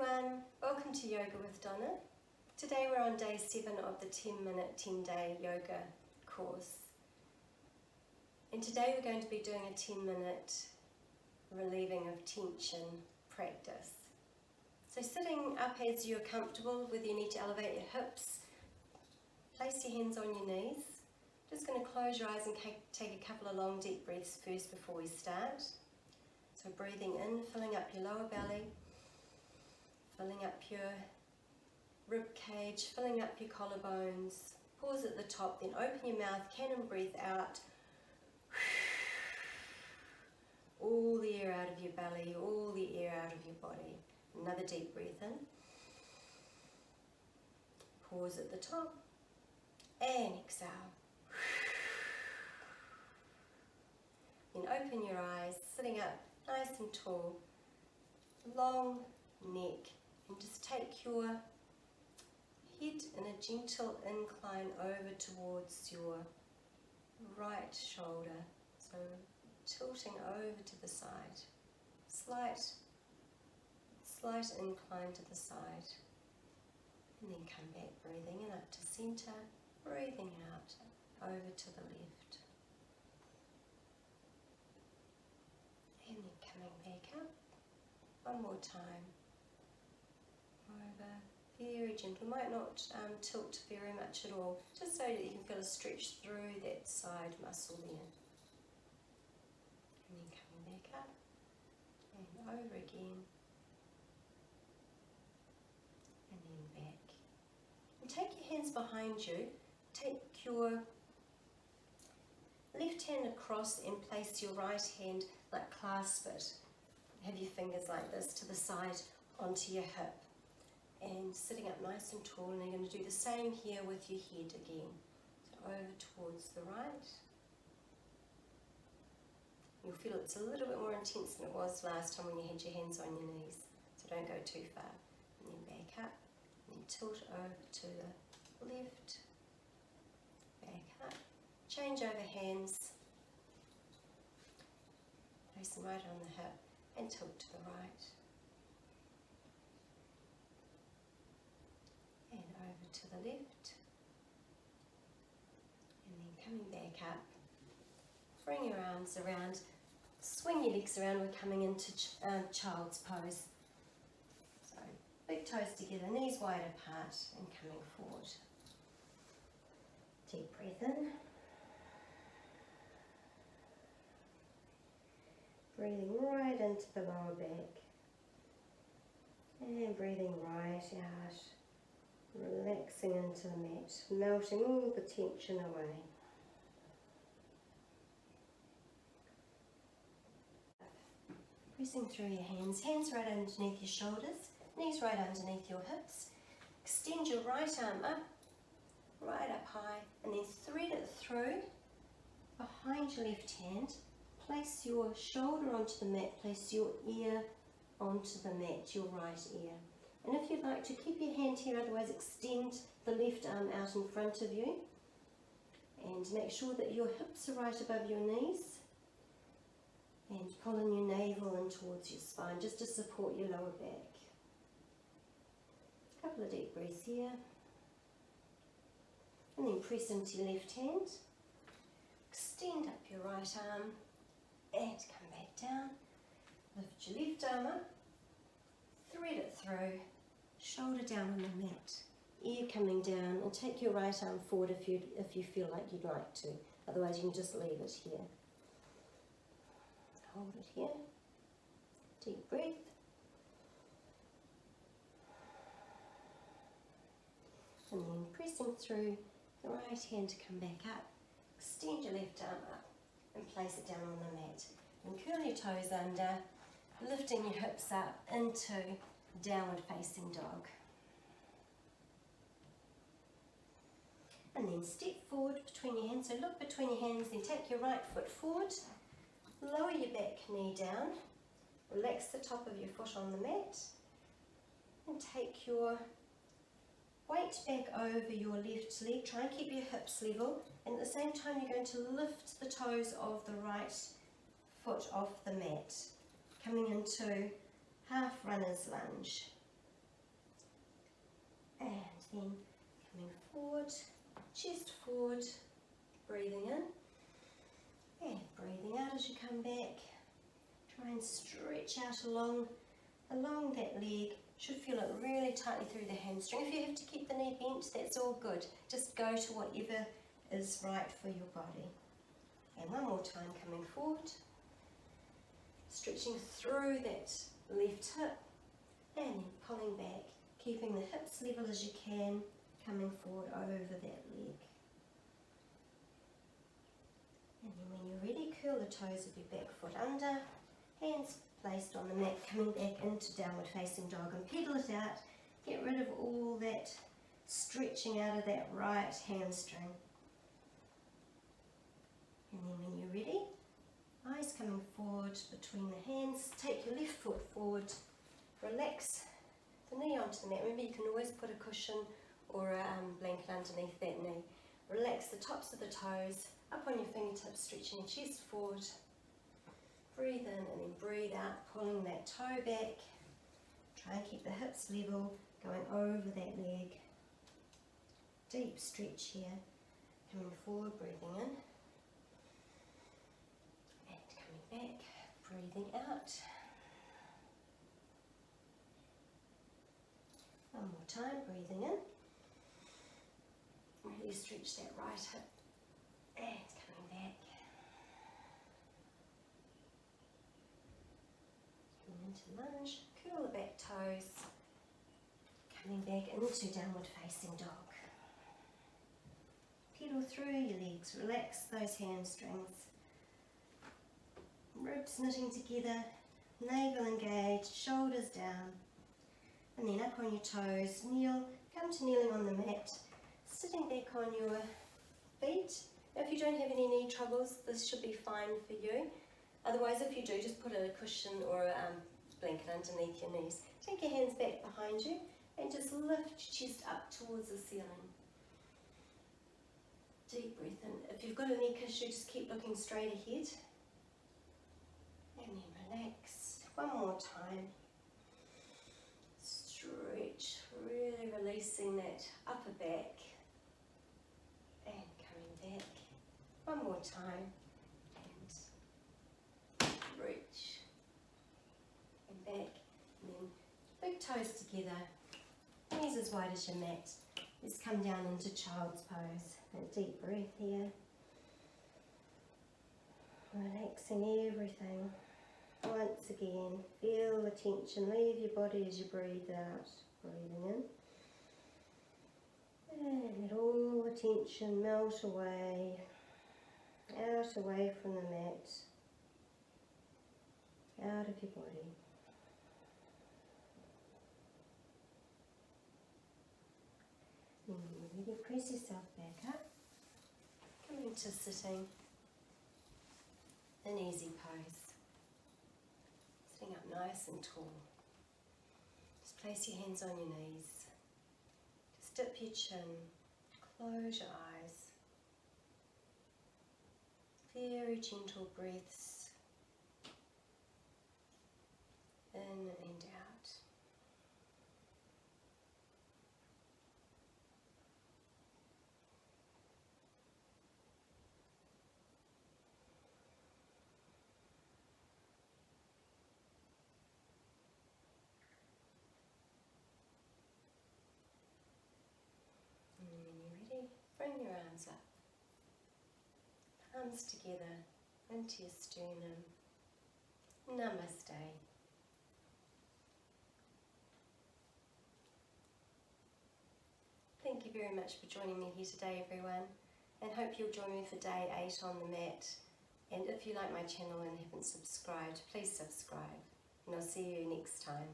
everyone, welcome to Yoga with Donna. Today we're on day 7 of the 10-minute 10-day yoga course. And today we're going to be doing a 10-minute relieving of tension practice. So sitting up as you're comfortable, whether you need to elevate your hips, place your hands on your knees. Just going to close your eyes and take a couple of long deep breaths first before we start. So breathing in, filling up your lower belly, filling up your rib cage, filling up your collarbones. Pause at the top, then open your mouth, cannon breathe out. All the air out of your belly, all the air out of your body. Another deep breath in. Pause at the top and exhale. Then open your eyes, sitting up nice and tall, long neck, and just take your head in a gentle incline over towards your right shoulder, so tilting over to the side, slight incline to the side, and then come back, breathing in up to center, breathing out over to the left, and then coming back up one more time, over, very gentle, might not tilt very much at all, just so that you can feel a stretch through that side muscle there. And then coming back up, and over again, and then back. And take your hands behind you, take your left hand across and place your right hand, like clasp it. Have your fingers like this to the side onto your hip. And sitting up nice and tall, and you're going to do the same here with your head again. So over towards the right. You'll feel it's a little bit more intense than it was last time when you had your hands on your knees. So don't go too far. And then back up, and then tilt over to the left, back up. Change over hands. Place them right on the hip and tilt to the right. And over to the left, and then coming back up, bring your arms around, swing your legs around, we're coming into child's pose. So big toes together, knees wide apart and coming forward. Deep breath in, breathing right into the lower back, and breathing right out. Relaxing into the mat, melting all the tension away. Pressing through your hands, hands right underneath your shoulders, knees right underneath your hips. Extend your right arm up, right up high, and then thread it through behind your left hand. Place your shoulder onto the mat, place your ear onto the mat, your right ear. And if you'd like to, keep your hand here, otherwise extend the left arm out in front of you. And make sure that your hips are right above your knees. And pulling your navel in towards your spine, just to support your lower back. A couple of deep breaths here. And then press into your left hand. Extend up your right arm. And come back down. Lift your left arm up. Thread it through, shoulder down on the mat, ear coming down, and take your right arm forward if you feel like you'd like to. Otherwise you can just leave it here. Hold it here. Deep breath. And then pressing through the right hand to come back up. Extend your left arm up and place it down on the mat. And curl your toes under, lifting your hips up into downward facing dog. And then step forward between your hands. So look between your hands, then take your right foot forward. Lower your back knee down. Relax the top of your foot on the mat. And take your weight back over your left leg. Try and keep your hips level. And at the same time, you're going to lift the toes of the right foot off the mat. Coming into half runner's lunge. And then coming forward, chest forward, breathing in and breathing out as you come back. Try and stretch out along that leg. Should feel it really tightly through the hamstring. If you have to keep the knee bent, that's all good. Just go to whatever is right for your body. And one more time, coming forward, stretching through that left hip and then pulling back, keeping the hips level as you can, coming forward over that leg. And then when you're ready, curl the toes of your back foot under, hands placed on the mat, coming back into downward facing dog, and pedal it out. Get rid of all that stretching out of that right hamstring. And then when you're ready, eyes coming forward between the hands, take your left foot forward, relax the knee onto the mat. Remember, you can always put a cushion or a blanket underneath that knee. Relax the tops of the toes, up on your fingertips, stretching your chest forward. Breathe in and then breathe out, pulling that toe back. Try and keep the hips level, going over that leg. Deep stretch here. Coming forward, breathing in. And coming back, breathing out. One more time, breathing in. Really stretch that right hip. And coming back. Into lunge, curl the back toes, coming back into downward facing dog. Pedal through your legs, relax those hamstrings. Ribs knitting together, navel engaged, shoulders down. And then up on your toes, kneel, come to kneeling on the mat, sitting back on your feet. Now, if you don't have any knee troubles, this should be fine for you. Otherwise, if you do, just put a cushion or a blanket underneath your knees. Take your hands back behind you and just lift your chest up towards the ceiling. Deep breath in. If you've got a neck issue, just keep looking straight ahead. And then relax. One more time. Stretch, really releasing that upper back. And coming back. One more time. Reach and back, and then big toes together, knees as wide as your mat. Let's come down into child's pose. A deep breath here, relaxing everything. Once again, feel the tension leave your body as you breathe out, breathing in, and let all the tension melt away, out away from the mat. Out of your body. And when you're ready, press yourself back up. Come into sitting, an easy pose. Sitting up nice and tall. Just place your hands on your knees. Just dip your chin, close your eyes. Very gentle breaths. In and out. And when you're ready, bring your arms up. Palms together into your sternum. Namaste. Thank you very much for joining me here today, everyone, and hope you'll join me for day 8 on the mat. And if you like my channel and haven't subscribed, please subscribe, and I'll see you next time.